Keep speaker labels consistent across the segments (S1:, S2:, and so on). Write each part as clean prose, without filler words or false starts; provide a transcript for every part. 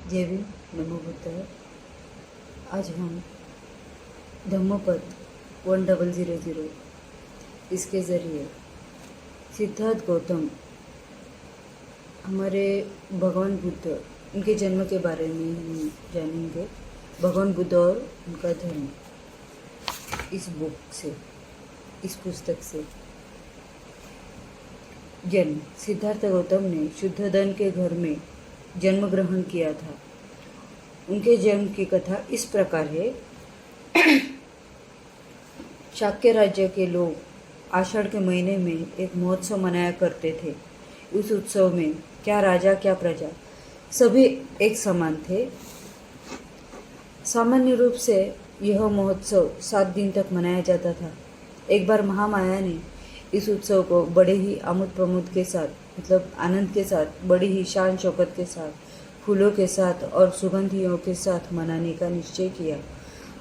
S1: जय भीम, नमो बुद्धाय। आज हम धम्मपद 1000 इसके ज़रिए सिद्धार्थ गौतम हमारे भगवान बुद्ध उनके जन्म के बारे में हम जानेंगे। भगवान बुद्ध और उनका धर्म इस बुक से, इस पुस्तक से। जन्म सिद्धार्थ गौतम ने शुद्धोधन के घर में जन्म ग्रहण किया था। उनके जन्म की कथा इस प्रकार है। शाक्य राज्य के लोग आषाढ़ के महीने में एक महोत्सव मनाया करते थे। उस उत्सव में क्या राजा क्या प्रजा सभी एक समान थे। सामान्य रूप से यह महोत्सव 7 दिन तक मनाया जाता था। एक बार महामाया ने इस उत्सव को बड़े ही आमुद प्रमोद के साथ, मतलब आनंद के साथ, बड़ी ही शान शौकत के साथ, फूलों के साथ और सुगंधियों के साथ मनाने का निश्चय किया।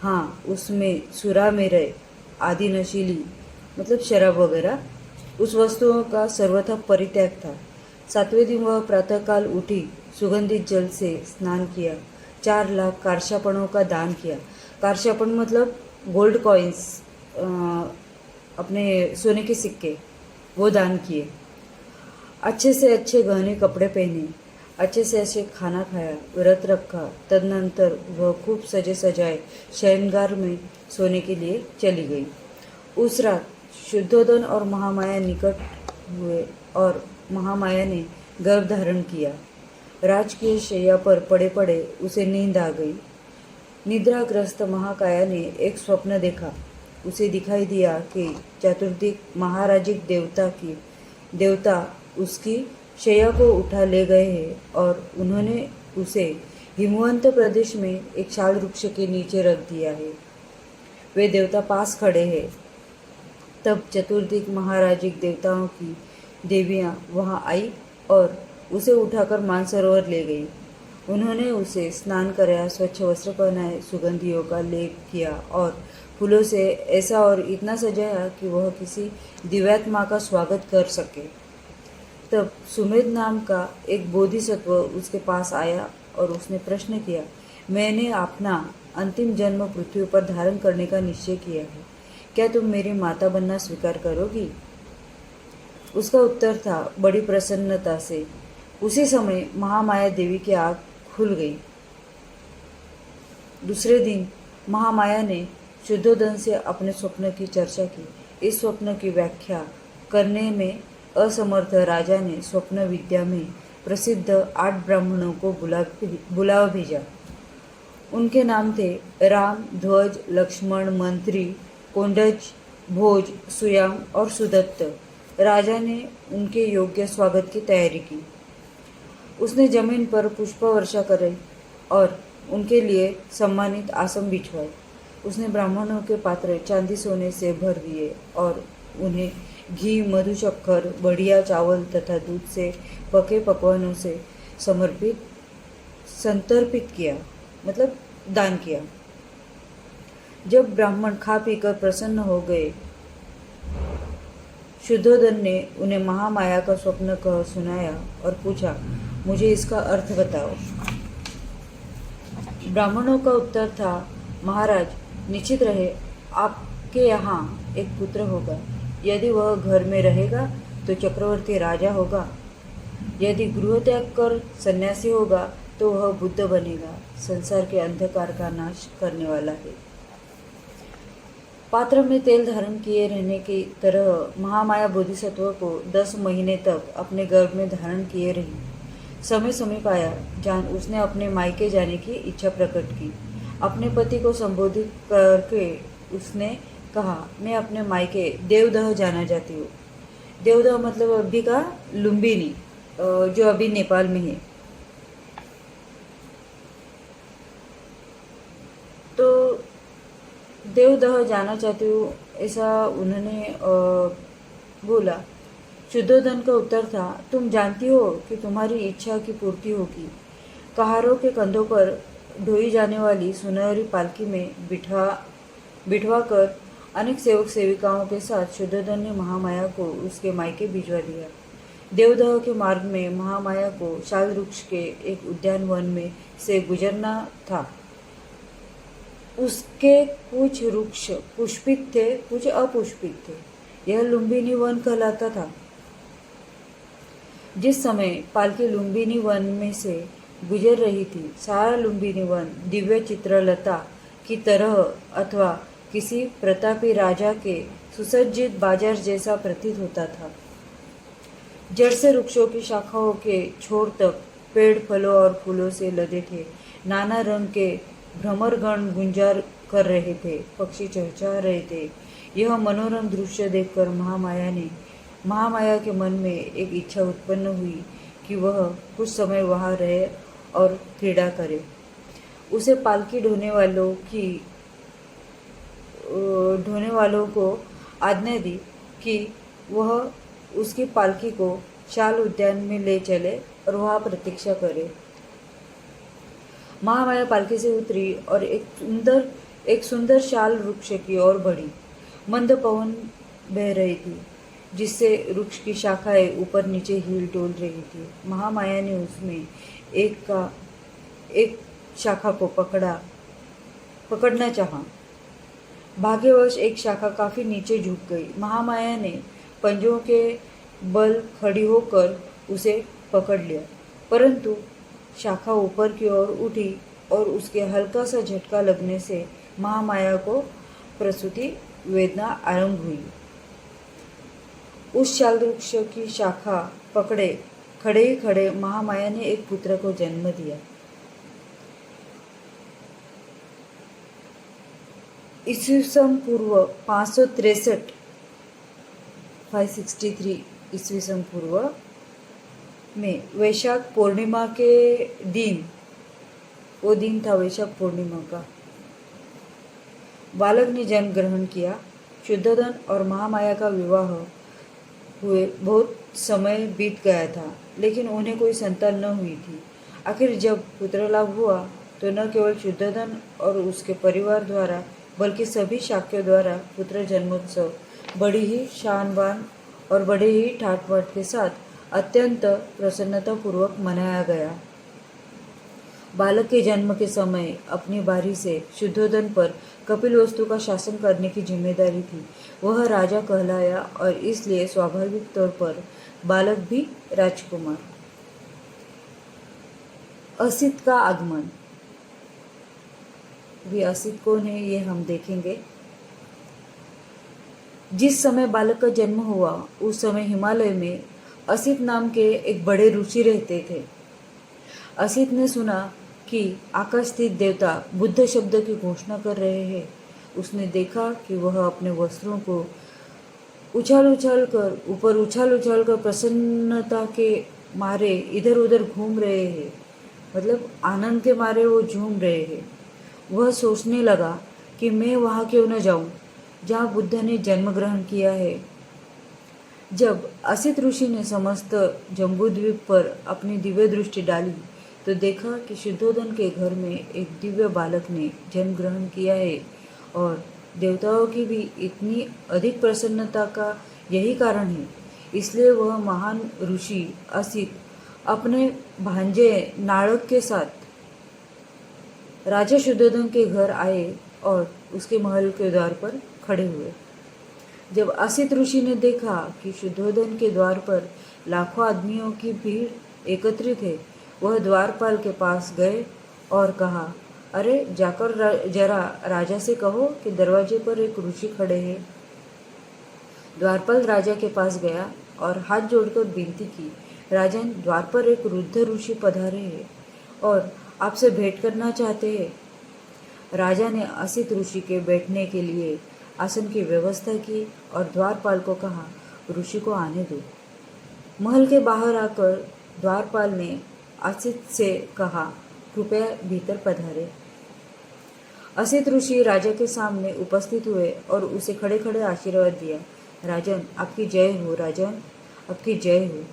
S1: हाँ, उसमें सुरा मेरय आदि नशीली, मतलब शराब वगैरह, उस वस्तुओं का सर्वथा परित्याग था। 7वें दिन वह प्रातःकाल उठी, सुगंधित जल से स्नान किया, 4 लाख कारशापणों का दान किया। कारशापण मतलब गोल्ड कॉइन्स, अपने सोने के सिक्के, वो दान किए। अच्छे से अच्छे गहने कपड़े पहने, अच्छे से अच्छे खाना खाया, व्रत रखा। तदनंतर वह खूब सजे सजाए शयनगार में सोने के लिए चली गई। उस रात शुद्धोधन और महामाया निकट हुए और महामाया ने गर्भ धारण किया। राजकीय शैया पर पड़े पड़े उसे नींद आ गई। निद्राग्रस्त महाकाया ने एक स्वप्न देखा। उसे दिखाई दिया कि चतुर्दिक महाराजिक देवता उसकी शैया को उठा ले गए हैं और उन्होंने उसे हिमवंत प्रदेश में एक शाल वृक्ष के नीचे रख दिया है। वे देवता पास खड़े हैं। तब चतुर्दिक महाराजिक देवताओं की देवियां वहां आई और उसे उठाकर मानसरोवर ले गई। उन्होंने उसे स्नान कराया, स्वच्छ वस्त्र पहनाए, सुगंधियों का लेप किया और फूलों से ऐसा और इतना सजाया कि वह किसी दिव्यात्मा का स्वागत कर सके। तब सुमेध नाम का एक बोधिसत्व उसके पास आया और उसने प्रश्न किया, मैंने अपना अंतिम जन्म पृथ्वी पर धारण करने का निश्चय किया है, क्या तुम मेरी माता बनना स्वीकार करोगी? उसका उत्तर था, बड़ी प्रसन्नता से। उसी समय महामाया देवी की आँख खुल गई। दूसरे दिन महामाया ने शुद्धोधन से अपने स्वप्न की चर्चा की। इस स्वप्न की व्याख्या करने में असमर्थ राजा ने स्वप्न विद्या में प्रसिद्ध 8 ब्राह्मणों को बुला भेजा। उनके नाम थे राम, ध्वज, लक्ष्मण, मंत्री, कोंडज, भोज, सुयाम और सुदत्त। राजा ने उनके योग्य स्वागत की तैयारी की। उसने जमीन पर पुष्प वर्षा करे और उनके लिए सम्मानित आसन बिछवाए। उसने ब्राह्मणों के पात्र चांदी सोने से भर दिए और उन्हें घी, मधु, शक्कर, बढ़िया चावल तथा दूध से पके पकवानों से संतर्पित किया, मतलब दान किया। जब ब्राह्मण खा पीकर प्रसन्न हो गए, शुद्धोधन ने उन्हें महामाया का स्वप्न कह सुनाया और पूछा, मुझे इसका अर्थ बताओ। ब्राह्मणों का उत्तर था, महाराज, निश्चित रहे आपके यहाँ एक पुत्र होगा। यदि वह घर में रहेगा तो चक्रवर्ती राजा होगा। यदि गृह त्याग कर सन्यासी होगा तो वह बुद्ध बनेगा। संसार के अंधकार का नाश करने वाला है। पात्र में तेल धारण किए रहने की तरह महामाया बोधिसत्व को 10 महीने तक अपने गर्भ में धारण किए रही। समय समीप आया जान उसने अपने मायके जाने की इच्छा प्रकट की। अपने पति को संबोधित करके उसने कहा, मैं अपने मायके देवदह जाना चाहती हूँ। देवदह मतलब अभी का लुम्बिनी, जो अभी नेपाल में है। तो देवदह जाना चाहती हूँ, ऐसा उन्होंने बोला। शुद्धोधन का उत्तर था, तुम जानती हो कि तुम्हारी इच्छा की पूर्ति होगी। कहारों के कंधों पर ढोई जाने वाली सुनहरी पालकी में बिठवा कर अनेक सेवक सेविकाओं के साथ शुद्धोधन ने महामाया को उसके मायके भिजवा दिया। देवदाह के मार्ग में महामाया को शाल वृक्ष के एक उद्यानवन में से गुजरना था। उसके कुछ वृक्ष पुष्पित थे, कुछ अपुष्पित थे। यह लुम्बिनी वन कहलाता था। जिस समय पालकी लुम्बिनी वन में से गुजर रही थी, सारा लुम्बिनी वन दिव्य चित्रलता की तरह अथवा किसी प्रतापी राजा के सुसज्जित बाजार जैसा प्रतीत होता था। जड़ से वृक्षों की शाखाओं के छोर तक पेड़ फलों और फूलों से लदे थे। नाना रंग के भ्रमरगण गुंजार कर रहे थे, पक्षी चहचहा रहे थे। यह मनोरम दृश्य देखकर महामाया के मन में एक इच्छा उत्पन्न हुई कि वह कुछ समय वहाँ रहे और क्रीड़ा करे। उसे पालकी ढोने वालों को आज्ञा दी कि वह उसकी पालकी को शाल उद्यान में ले चले और वहाँ प्रतीक्षा करे। महामाया पालकी से उतरी और एक सुंदर शाल वृक्ष की ओर बढ़ी। मंद पवन बह रही थी, जिससे वृक्ष की शाखाएं ऊपर नीचे हिल डोल रही थी। महामाया ने उसमें एक शाखा को पकड़ना चाहा। भाग्यवश एक शाखा काफी नीचे झुक गई। महामाया ने पंजों के बल खड़ी होकर उसे पकड़ लिया, परंतु शाखा ऊपर की ओर उठी और उसके हल्का सा झटका लगने से महामाया को प्रसूति वेदना आरंभ हुई। उस शाल वृक्ष की शाखा पकड़े खड़े ही खड़े महामाया ने एक पुत्र को जन्म दिया। ईस्वीसन पूर्व 563 ईस्वीसन पूर्व में वैशाख पूर्णिमा के दिन, वो दिन था वैशाख पूर्णिमा का, बालक ने जन्म ग्रहण किया। शुद्धोधन और महामाया का विवाह हुए बहुत समय बीत गया था, लेकिन उन्हें कोई संतान न हुई थी। आखिर जब पुत्र लाभ हुआ तो न केवल शुद्धोधन और उसके परिवार द्वारा बल्कि सभी शाक्यों द्वारा पुत्र जन्मोत्सव बड़ी ही शान बान और बड़े ही ठाट बाट के साथ अत्यंत प्रसन्नतापूर्वक मनाया गया। बालक के जन्म के समय अपनी बारी से शुद्धोधन पर कपिलवस्तु का शासन करने की जिम्मेदारी थी। वह राजा कहलाया और इसलिए स्वाभाविक तौर पर बालक भी राजकुमार। असित का आगमन। भी असित कौन है ये हम देखेंगे। जिस समय बालक का जन्म हुआ उस समय हिमालय में असित नाम के एक बड़े ऋषि रहते थे। असित ने सुना कि आकाश स्थित देवता बुद्ध शब्द की घोषणा कर रहे हैं। उसने देखा कि वह अपने वस्त्रों को उछाल उछाल कर प्रसन्नता के मारे इधर उधर घूम रहे हैं, मतलब आनंद के मारे वो झूम रहे हैं। वह सोचने लगा कि मैं वहाँ क्यों न जाऊँ जहाँ बुद्ध ने जन्म ग्रहण किया है। जब असित ऋषि ने समस्त जम्बूद्वीप पर अपनी दिव्य दृष्टि डाली तो देखा कि शुद्धोधन के घर में एक दिव्य बालक ने जन्म ग्रहण किया है और देवताओं की भी इतनी अधिक प्रसन्नता का यही कारण है। इसलिए वह महान ऋषि असित अपने भांजे नाड़क के साथ राजा शुद्धोधन के घर आए और उसके महल के द्वार पर खड़े हुए। जब असित ऋषि ने देखा कि शुद्धोधन के द्वार पर लाखों आदमियों की भीड़ एकत्रित है, वह द्वारपाल के पास गए और कहा, अरे जाकर जरा राजा से कहो कि दरवाजे पर एक ऋषि खड़े हैं। द्वारपाल राजा के पास गया और हाथ जोड़कर विनती की, राजन, द्वार पर एक वृद्ध ऋषि पधारे हैं और आपसे भेंट करना चाहते हैं। राजा ने असित ऋषि के बैठने के लिए आसन की व्यवस्था की और द्वारपाल को कहा, ऋषि को आने दो। महल के बाहर आकर द्वारपाल ने असित से कहा, कृपया भीतर पधारे। असित ऋषि राजा के सामने उपस्थित हुए और उसे खड़े खड़े आशीर्वाद दिया। राजन, आपकी जय हो, राजन, आपकी जय हो।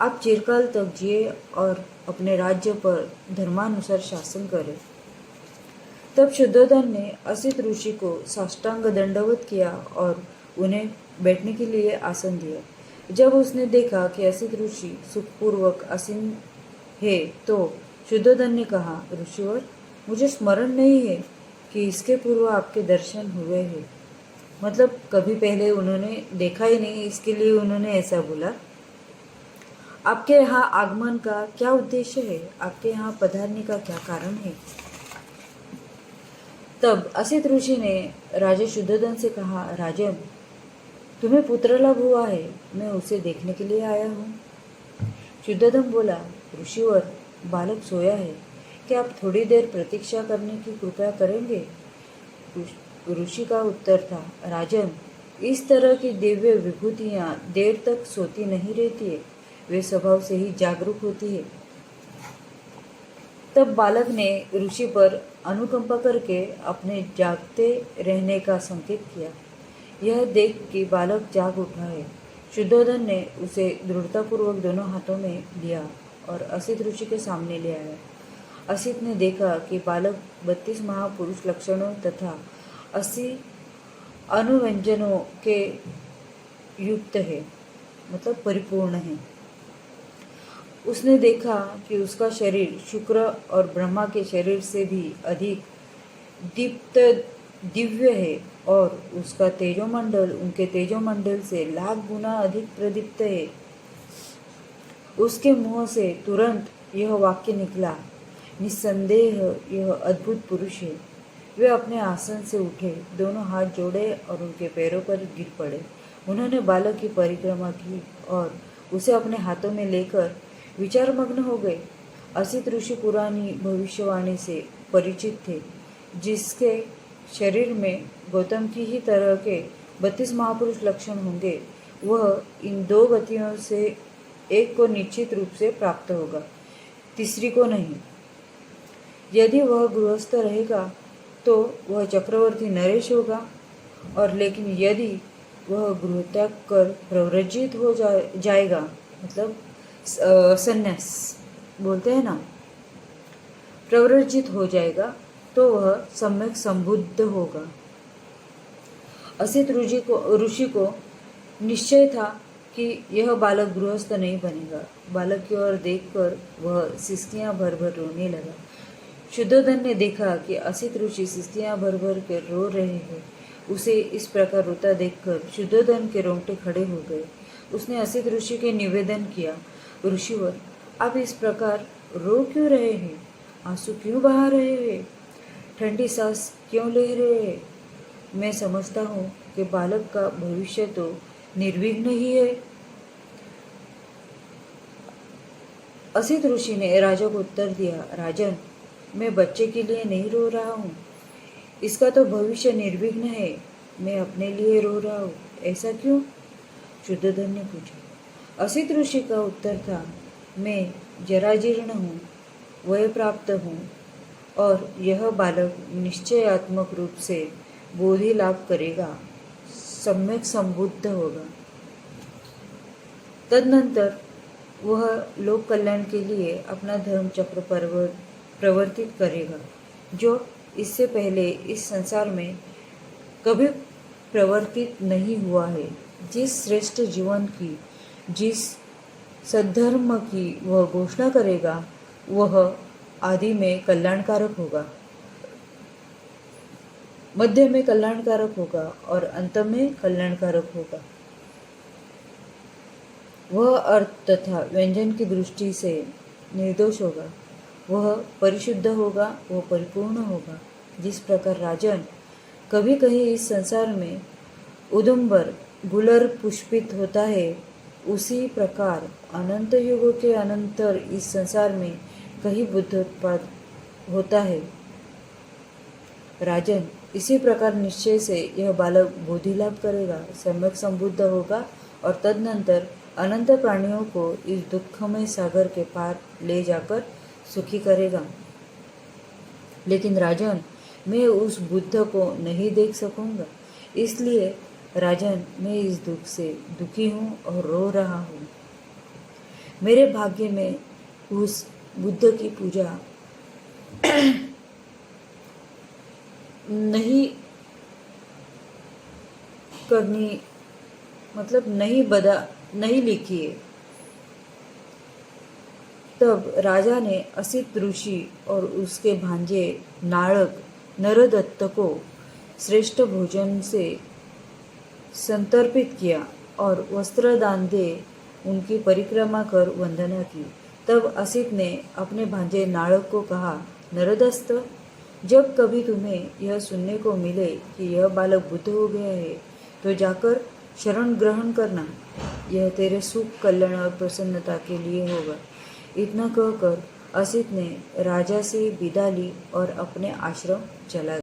S1: आप चिरकाल तक जिए और अपने राज्य पर धर्मानुसार शासन करें। तब शुद्धोधन ने असित ऋषि को साष्टांग दंडवत किया और उन्हें बैठने के लिए आसन दिया। जब उसने देखा कि असित ऋषि सुखपूर्वक आसीन है तो शुद्धोधन ने कहा, ऋषिवर, मुझे स्मरण नहीं है कि इसके पूर्व आपके दर्शन हुए हैं। मतलब कभी पहले उन्होंने देखा ही नहीं, इसके लिए उन्होंने ऐसा बोला। आपके यहाँ आगमन का क्या उद्देश्य है? आपके यहाँ पधारने का क्या कारण है? तब असित ऋषि ने राजा शुद्धोधन से कहा, राजन, तुम्हें पुत्र लाभ हुआ है, मैं उसे देखने के लिए आया हूँ। शुद्धोधन बोला, ऋषिवर, बालक सोया है, क्या आप थोड़ी देर प्रतीक्षा करने की कृपा करेंगे? ऋषि का उत्तर था, राजन, इस तरह की दिव्य विभूतियाँ देर तक सोती नहीं रहती है, वे स्वभाव से ही जागरूक होती है। तब बालक ने ऋषि पर अनुकंपा करके अपने जागते रहने का संकेत किया। यह देख कि बालक जाग उठा है, शुद्धोधन ने उसे दृढ़तापूर्वक दोनों हाथों में लिया और असित ऋषि के सामने ले आया। असित ने देखा कि बालक 32 महापुरुष लक्षणों तथा 80 अनुव्यंजनों के युक्त है, मतलब परिपूर्ण है। उसने देखा कि उसका शरीर शुक्र और ब्रह्मा के शरीर से भी अधिक दीप्त दिव्य है और उसका तेजोमंडल उनके तेजोमंडल से लाख गुना अधिक प्रदीप्त है। उसके मुंह से तुरंत यह वाक्य निकला, निस्संदेह यह अद्भुत पुरुष है। वे अपने आसन से उठे, दोनों हाथ जोड़े और उनके पैरों पर गिर पड़े। उन्होंने बालक की परिक्रमा की और उसे अपने हाथों में लेकर विचारमग्न हो गए। असित ऋषि पुरानी भविष्यवाणी से परिचित थे, जिसके शरीर में गौतम की ही तरह के 32 महापुरुष लक्षण होंगे। वह इन दो गतियों से एक को निश्चित रूप से प्राप्त होगा, तीसरी को नहीं। यदि वह गृहस्थ रहेगा तो वह चक्रवर्ती नरेश होगा, और लेकिन यदि वह गृहत्याग कर प्रव्रजित हो जाएगा, मतलब संन्यास बोलते हैं ना, प्रव्रजित हो जाएगा, तो वह सम्यक संबुद्ध होगा। असित ऋषि को निश्चय था कि यह बालक गृहस्थ नहीं बनेगा। बालक की ओर देखकर वह सिसकियां भर भर रोने लगा। शुद्धोधन ने देखा कि असित ऋषि सिसकियां भर भर के रो रहे हैं। उसे इस प्रकार रोता देखकर शुद्धोधन के रोंगटे खड़े हो गए। उसने असित ऋषि के निवेदन किया, ऋषिवर, आप इस प्रकार रो क्यों रहे हैं? आंसू क्यों बहा रहे हैं? ठंडी सांस क्यों ले रहे हैं? मैं समझता हूँ कि बालक का भविष्य तो निर्विघ्न ही है। असित ऋषि ने राजा को उत्तर दिया, राजन, मैं बच्चे के लिए नहीं रो रहा हूँ, इसका तो भविष्य निर्विघ्न है, मैं अपने लिए रो रहा हूँ। ऐसा क्यों? शुद्धोधन ने पूछा। असित ऋषि का उत्तर था, मैं जराजीर्ण हूँ, वय प्राप्त हूँ, और यह बालक निश्चयात्मक रूप से बोधि लाभ करेगा, सम्यक संबुद्ध होगा। तदनंतर वह लोक कल्याण के लिए अपना धर्म चक्र प्रवर्तित करेगा, जो इससे पहले इस संसार में कभी प्रवर्तित नहीं हुआ है। जिस श्रेष्ठ जीवन की, जिस सद्धर्म की वह घोषणा करेगा, वह आदि में कल्याणकारक होगा, मध्य में कल्याणकारक होगा और अंत में कल्याणकारक होगा। वह अर्थ तथा व्यंजन की दृष्टि से निर्दोष होगा, वह परिशुद्ध होगा, वह परिपूर्ण होगा। जिस प्रकार राजन कभी कहीं इस संसार में उदुम्बर गुलर पुष्पित होता है, उसी प्रकार अनंत युगों के अनंतर इस संसार में कहीं बुद्धोत्पाद होता है। राजन, इसी प्रकार निश्चय से यह बालक बोधि लाभ करेगा, सम्यक संबुद्ध होगा और तदनंतर अनंत प्राणियों को इस दुखमय सागर के पार ले जाकर सुखी करेगा। लेकिन राजन, मैं उस बुद्ध को नहीं देख सकूंगा, इसलिए राजन, मैं इस दुख से दुखी हूँ और रो रहा हूँ। मेरे भाग्य में उस बुद्ध की पूजा नहीं करनी, मतलब नहीं नहीं लिखी है। तब राजा ने असित ऋषि और उसके भांजे नाड़क नरदत्त को श्रेष्ठ भोजन से संतर्पित किया और वस्त्र दान दे उनकी परिक्रमा कर वंदना की। तब असित ने अपने भांजे नाड़क को कहा, नरदत्त, जब कभी तुम्हें यह सुनने को मिले कि यह बालक बुद्ध हो गया है तो जाकर शरण ग्रहण करना, यह तेरे सुख, कल्याण और प्रसन्नता के लिए होगा। इतना कहकर असित ने राजा से विदा ली और अपने आश्रम चला गया।